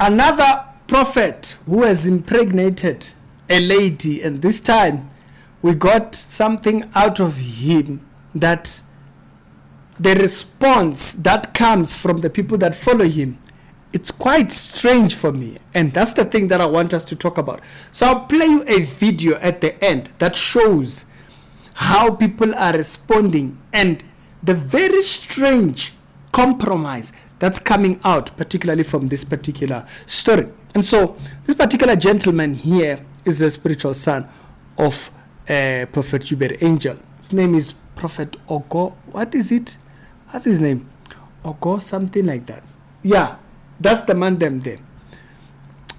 Another prophet who has impregnated a lady, and this time we got something out of him, that the response that comes from the people that follow him, it's quite strange for me, and that's the thing that I want us to talk about. So I'll play you a video at the end that shows how people are responding and the very strange compromise that's coming out, particularly from this particular story. And so this particular gentleman here is the spiritual son of Prophet Uber Angel. His name is Prophet Ogo. What is it? What's his name? Ogo, something like that. Yeah, that's the man them there.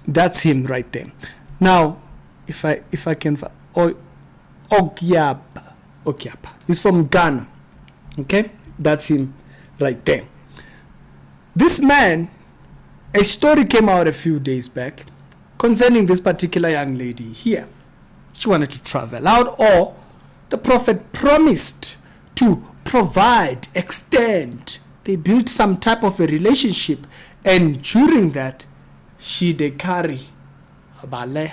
That's him right there. Now, if I can Ogyaba. He's from Ghana. Okay? That's him right there. This man, a story came out a few days back concerning this particular young lady here. She wanted to travel out, or the prophet promised to provide, extend. They built some type of a relationship, and during that, she de carry bale.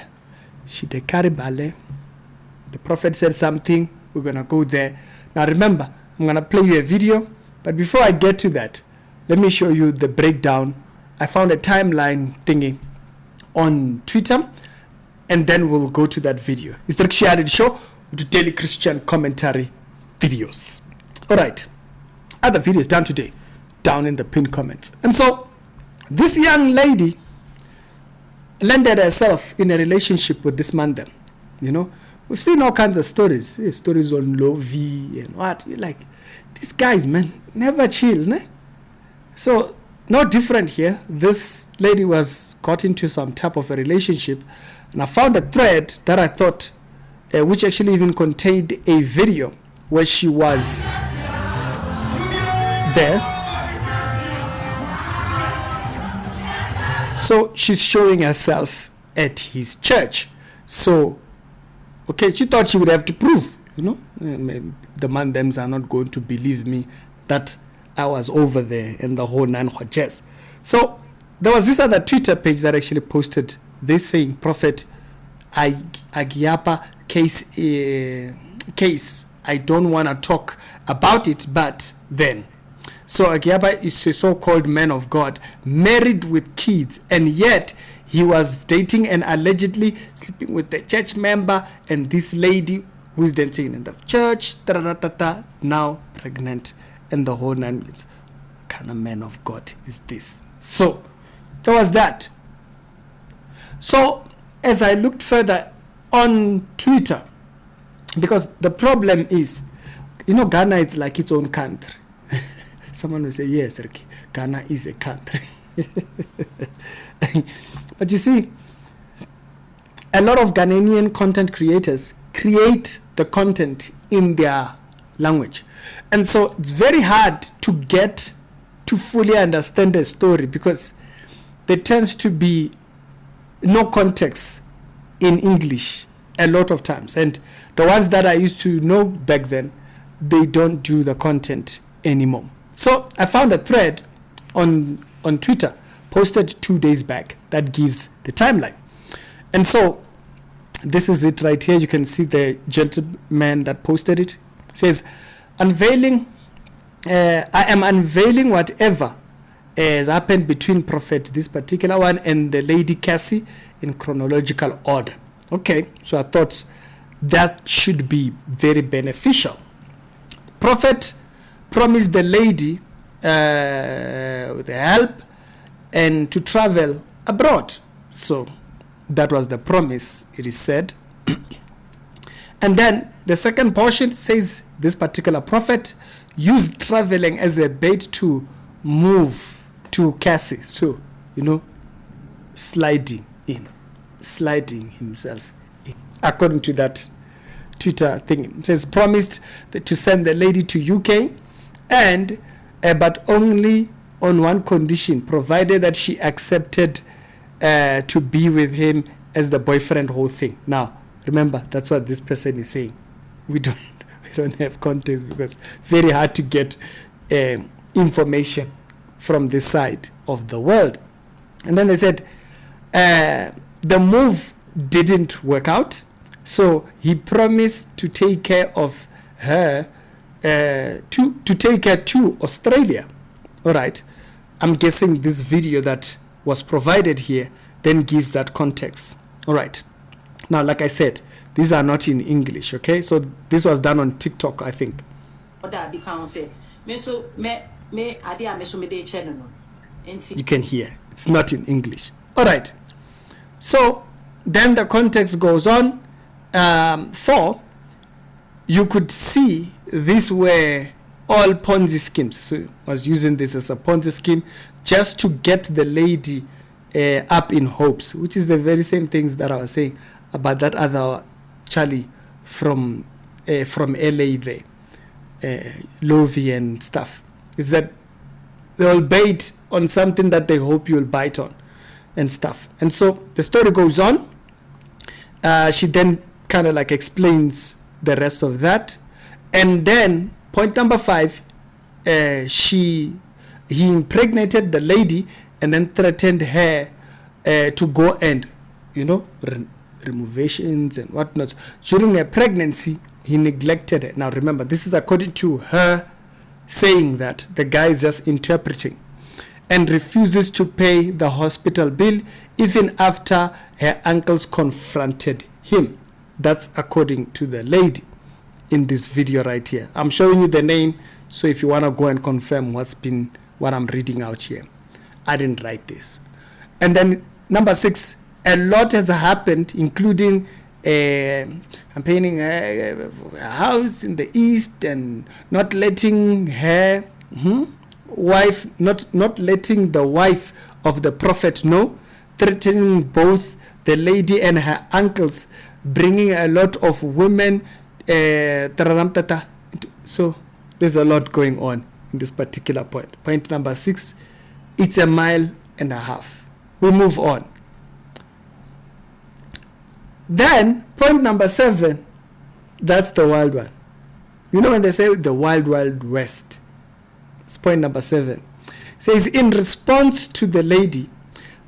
The prophet said something. We're gonna go there. Now remember, I'm gonna play you a video, but before I get to that, let me show you the breakdown. I found a timeline thingy on Twitter, and then we'll go to that video. It's the Christianity Show with daily Christian commentary videos. All right, other videos down today, down in the pinned comments. And so this young lady landed herself in a relationship with this man then. You know, we've seen all kinds of stories. Stories on Lovey and what. You're like, these guys, man, never chill, ne? So, no different here. This lady was got into some type of a relationship, and I found a thread that I thought, which actually even contained a video where she was there. So she's showing herself at his church. So, okay, she thought she would have to prove, you know, the man them are not going to believe me that I was over there and the whole nine jazz. So there was this other Twitter page that actually posted this saying, Prophet Ogyaba case. I don't want to talk about it, but then. So Ogyaba is a so-called man of God, married with kids, and yet he was dating and allegedly sleeping with the church member and this lady who is dancing in the church, now pregnant, and the whole nine. What kind of man of God is this? So there was that. So as I looked further on Twitter, because the problem is, you know, Ghana is like its own country. Someone will say, yes, Ricky, Ghana is a country. But you see, a lot of Ghanaian content creators create the content in their language. And so it's very hard to get to fully understand the story, because there tends to be no context in English a lot of times. And the ones that I used to know back then, they don't do the content anymore. So I found a thread on Twitter posted 2 days back that gives the timeline. And so this is it right here. You can see the gentleman that posted it. It says, I am unveiling whatever has happened between Prophet, this particular one, and the lady CASSIE in chronological order. Okay, so I thought that should be very beneficial. Prophet promised the lady with help and to travel abroad. So that was the promise, it is said. And then the second portion says this particular prophet used traveling as a bait to move to CASSIE. So, you know, sliding himself in. According to that Twitter thing, it says promised to send the lady to UK, and but only on one condition, provided that she accepted to be with him as the boyfriend, whole thing. Now, remember, that's what this person is saying. We don't have context, because very hard to get information from this side of the world. And then they said, The move didn't work out, so he promised to take care of her, to take her to Australia. All right, I'm guessing this video that was provided here then gives that context. All right, now like I said, these are not in English, okay? So this was done on TikTok, I think. You can hear it's not in English. All right, so then the context goes on. You could see these were all Ponzi schemes. So I was using this as a Ponzi scheme just to get the lady up in hopes, which is the very same things that I was saying about that other Charlie from LA there, Lovey and stuff. Is that they'll bait on something that they hope you'll bite on and stuff. And so the story goes on. She then kind of like explains the rest of that. And then point number 5, he impregnated the lady and then threatened her to go and, removations and whatnot. During her pregnancy, he neglected her. Now remember, this is according to her saying that. The guy is just interpreting. And refuses to pay the hospital bill even after her uncles confronted him. That's according to the lady in this video right here. I'm showing you the name, so if you want to go and confirm what I'm reading out here. I didn't write this. And then number 6, a lot has happened, including campaigning a house in the east and not letting her wife, not letting the wife of the prophet know, threatening both the lady and her uncles, bringing a lot of women. So there's a lot going on in this particular point. Point number 6, it's a mile and a half. We move on. Then point number 7, that's the wild one. You know when they say the wild, wild west, it's point number 7. It says, in response to the lady,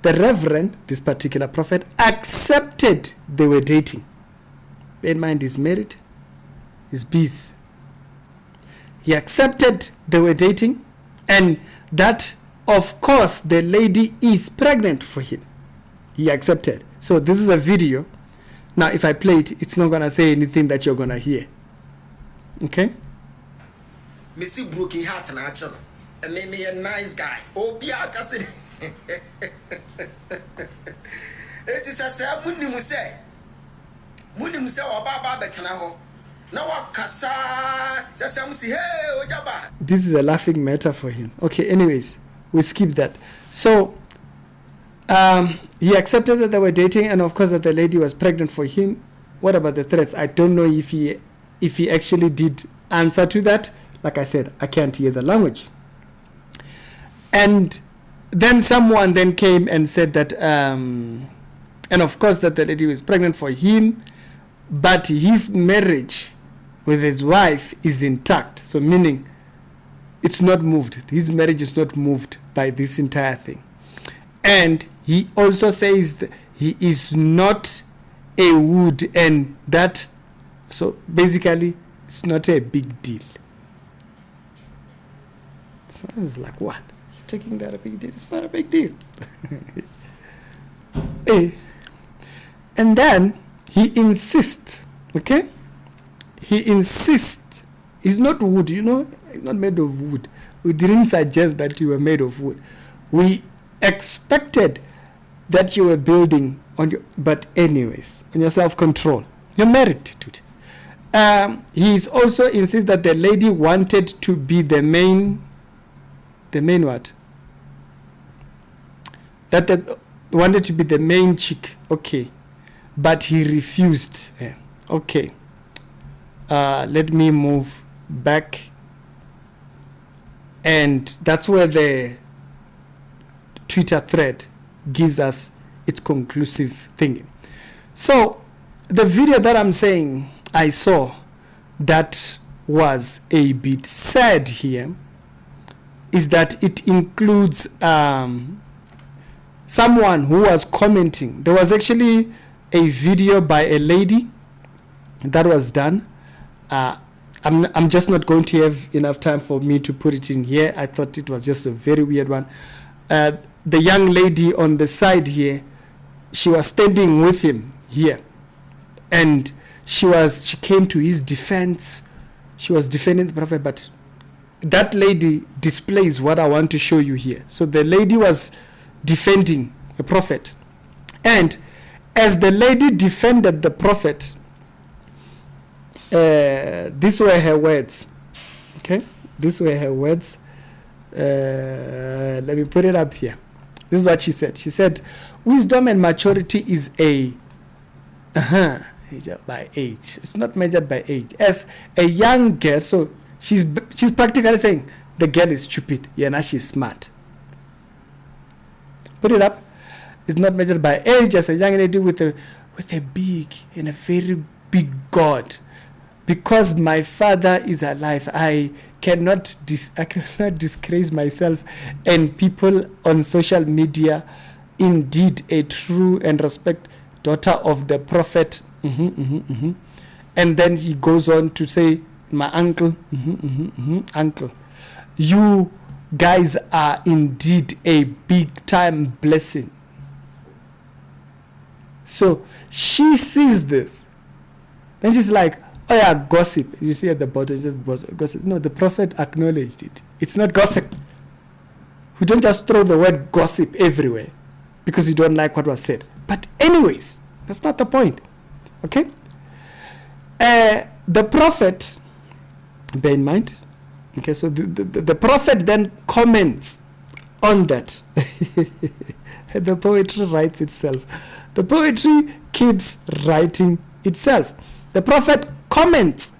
the reverend, this particular prophet, accepted they were dating. Bear in mind, he's married, he's busy. He accepted they were dating, and that, of course, the lady is pregnant for him. He accepted. So this is a video. Now, if I play it, it's not going to say anything that you're going to hear. Okay? Missy broken heart and actually, and made me a nice guy. Oh, Biaka said, it is a say, Munim say, or Baba Betanaho. Now, Cassa, just say, hey, Ogyaba. This is a laughing matter for him. Okay, anyways, we skip that. So, he accepted that they were dating, and of course that the lady was pregnant for him. What about the threats? I don't know if he actually did answer to that. Like I said, I can't hear the language. And then someone then came and said that, and of course that the lady was pregnant for him, but his marriage with his wife is intact. So meaning it's not moved. His marriage is not moved by this entire thing. And he also says that he is not a wood, and that, so basically it's not a big deal. So it's like, what? You're taking that a big deal? It's not a big deal. And then he insists, okay? He insists. He's not wood, he's not made of wood. We didn't suggest that you were made of wood. We expected that you were building on your, but anyways, on your self-control. You're married to it. He also insists that the lady wanted to be the main what? That wanted to be the main chick. Okay. But he refused. Okay. Let me move back. And that's where the Twitter thread gives us its conclusive thing. So the video that I'm saying I saw that was a bit sad here is that it includes someone who was commenting. There was actually a video by a lady that was done. I'm just not going to have enough time for me to put it in here. I thought it was just a very weird one. The young lady on the side here, she was standing with him here, and she came to his defense. She was defending the prophet, but that lady displays what I want to show you here. So the lady was defending the prophet, and as the lady defended the prophet, these were her words. Okay, these were her words. Let me put it up here. This is what she said. She said, wisdom and maturity is by age. It's not measured by age. As a young girl, so she's practically saying the girl is stupid. Yeah, now she's smart. Put it up. It's not measured by age. As a young lady with a big and a very big God. Because my father is alive, I cannot disgrace myself and people on social media. Indeed, a true and respect daughter of the prophet. And then he goes on to say, my uncle, uncle, you guys are indeed a big time blessing. So she sees this. Then she's like, oh yeah, gossip. You see at the bottom, it says gossip. No, the prophet acknowledged it. It's not gossip. We don't just throw the word gossip everywhere because you don't like what was said. But anyways, that's not the point. Okay? The prophet, bear in mind, okay, so the prophet then comments on that. The poetry writes itself. The poetry keeps writing itself. The prophet comments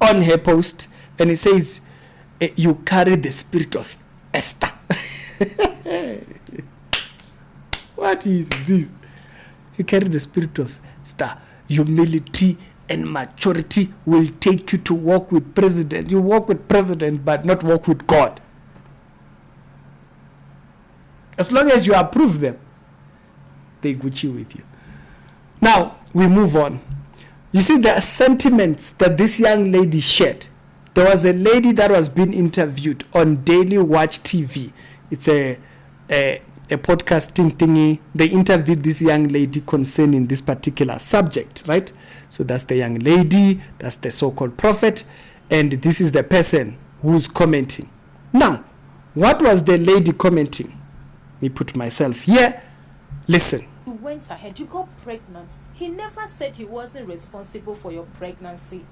on her post and he says, you carry the spirit of Esther. What is this? You carry the spirit of Esther. Humility and maturity will take you to walk with president. You walk with president but not walk with God. As long as you approve them, they Gucci with you. Now, we move on. You see the sentiments that this young lady shared. There was a lady that was being interviewed on Daily Watch TV. It's a podcasting thingy. They interviewed this young lady concerning this particular subject, right? So that's the young lady, that's the so-called prophet, and this is the person who's commenting. Now, what was the lady commenting? Let me put myself here. Listen. You went ahead, you got pregnant. He never said he wasn't responsible for your pregnancy.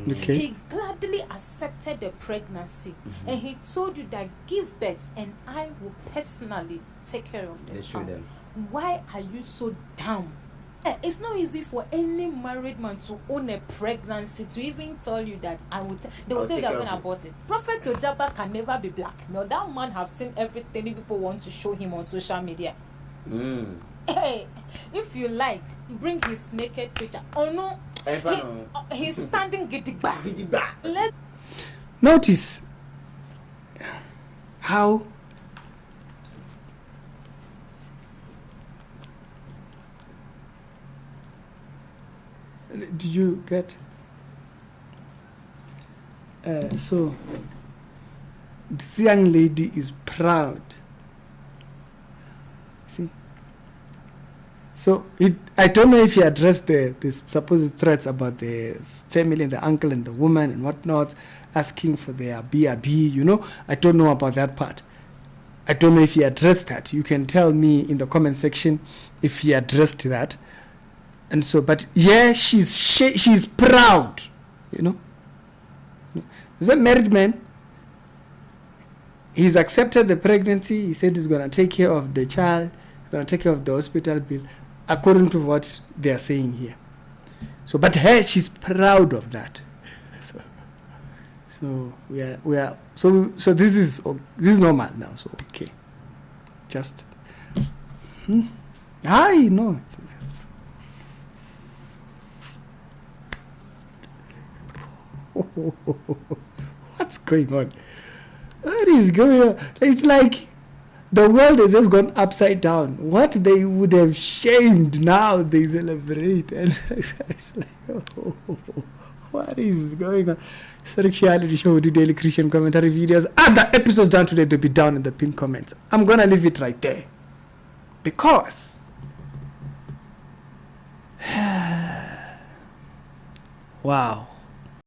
Okay. He gladly accepted the pregnancy, and he told you that give birth and I will personally take care of the child. Why are you so dumb? It's not easy for any married man to own a pregnancy to even tell you that they will tell you they're going to abort it. Prophet Ogyaba can never be black. No, that man have seen everything people want to show him on social media. Hey, if you like, bring his naked picture. Oh no, he's standing gidigba. Notice how do you get? So this young lady is proud. See. So I don't know if he addressed the supposed threats about the family and the uncle and the woman and whatnot, asking for their BRB, you know. I don't know about that part. I don't know if he addressed that. You can tell me in the comment section if he addressed that. And so, but yeah, she's proud, you know. He's a married man. He's accepted the pregnancy. He said he's going to take care of the child. He's going to take care of the hospital bill, according to what they are saying here. So, but her, she's proud of that. So we are. So this is normal now. So okay, just. I know. What's going on? What is going on? It's like The world has just gone upside down. What they would have shamed, now they celebrate. And it's like, oh, what is going on? Sexuality Show, the daily Christian commentary videos. Other episodes done today, they'll be down in the pinned comments. I'm gonna leave it right there. Because wow.